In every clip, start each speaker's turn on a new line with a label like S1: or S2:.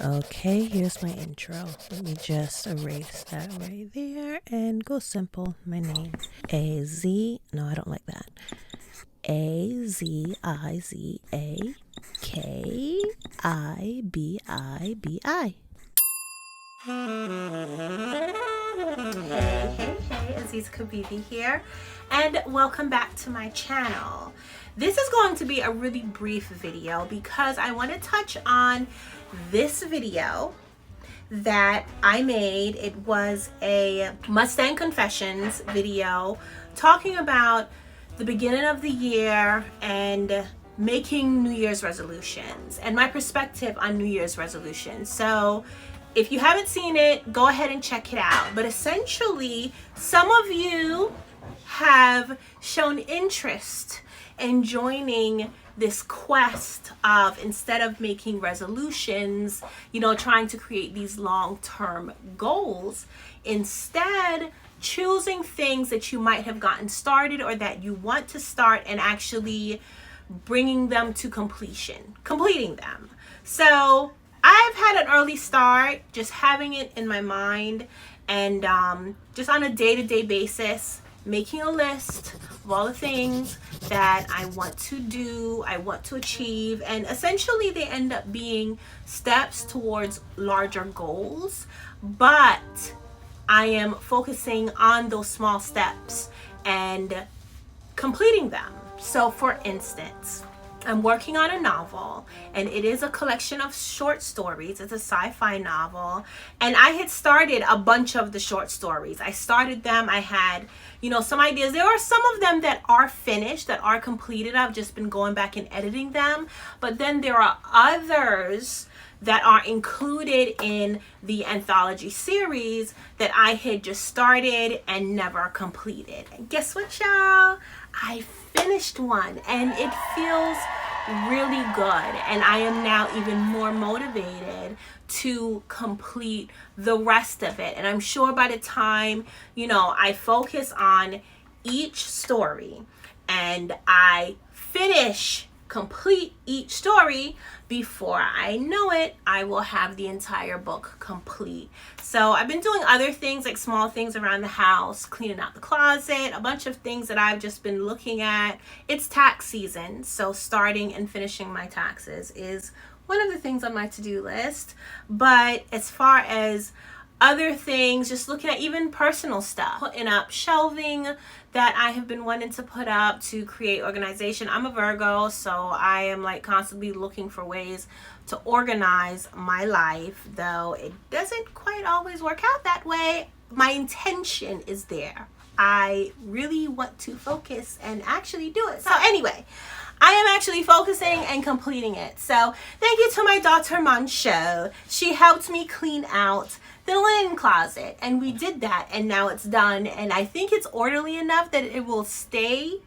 S1: Okay, here's my intro. Let me just erase that right there and go simple. My name. No, I don't like that. Aziza Hey, Aziza Kibibi here, and welcome back to my channel. This is going to be a really brief video because I want to touch on this video that I made. It was a Mustang Confessions video talking about the beginning of the year and making New Year's resolutions and my perspective on New Year's resolutions. So if you haven't seen it, go ahead and check it out. But essentially, some of you have shown interest in joining this quest of, instead of making resolutions, trying to create these long-term goals, instead choosing things that you might have gotten started or that you want to start and actually bringing them to completing them. So I've had an early start, just having it in my mind and just on a day-to-day basis, making a list of all the things that I want to do, I want to achieve, and essentially they end up being steps towards larger goals, but I am focusing on those small steps and completing them. So for instance, I'm working on a novel, and it is a collection of short stories. It's a sci-fi novel, and I had started a bunch of the short stories. I started them. I had, some ideas. There are some of them that are finished, that are completed. I've just been going back and editing them. But then there are others that are included in the anthology series that I had just started and never completed. And guess what, y'all? I finished one, and it feels really good, and I am now even more motivated to complete the rest of it. And I'm sure by the time I focus on each story and I complete each story, before I know it, I will have the entire book complete. So I've been doing other things, like small things around the house, cleaning out the closet, a bunch of things that I've just been looking at. It's tax season, so starting and finishing my taxes is one of the things on my to-do list. But as far as other things, just looking at even personal stuff, putting up shelving that I have been wanting to put up to create organization. I'm a Virgo, so I am constantly looking for ways to organize my life, though it doesn't quite always work out that way. My intention is there. I really want to focus and actually do it. So anyway, I am actually focusing and completing it. So thank you to my daughter Mancho. She helped me clean out the linen closet, and we did that, and now it's done, and I think it's orderly enough that it will stay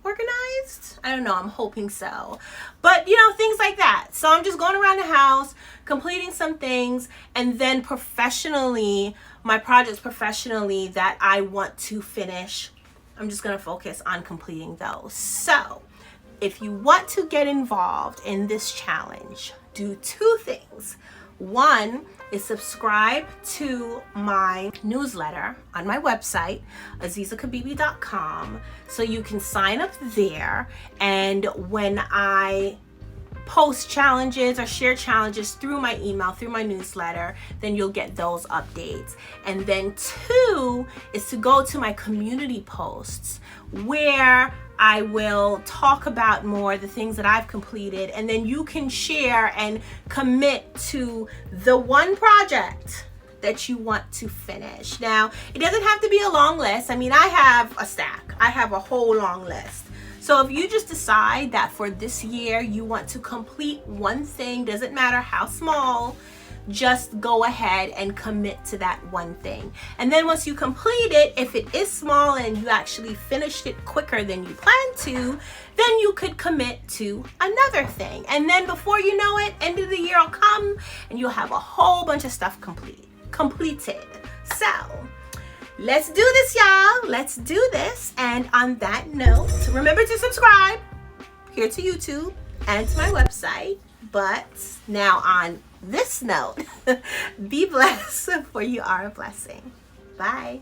S1: organized. I don't know, I'm hoping so. But things like that. So I'm just going around the house, completing some things, and then my projects professionally that I want to finish, I'm just going to focus on completing those. So if you want to get involved in this challenge, do two things. One is subscribe to my newsletter on my website, azizakibibi.com, so you can sign up there, and when I post challenges or share challenges through my email, through my newsletter, then you'll get those updates. And then two is to go to my community posts, where I will talk about more the things that I've completed, and then you can share and commit to the one project that you want to finish. Now, it doesn't have to be a long list. I mean, I have a stack. I have a whole long list. So if you just decide that for this year you want to complete one thing, doesn't matter how small, just go ahead and commit to that one thing. And then once you complete it, if it is small and you actually finished it quicker than you planned to, then you could commit to another thing. And then before you know it, end of the year will come and you'll have a whole bunch of stuff completed. So let's do this, y'all. Let's do this. And on that note, remember to subscribe here to YouTube and to my website. But now on this note, be blessed, for you are a blessing. Bye.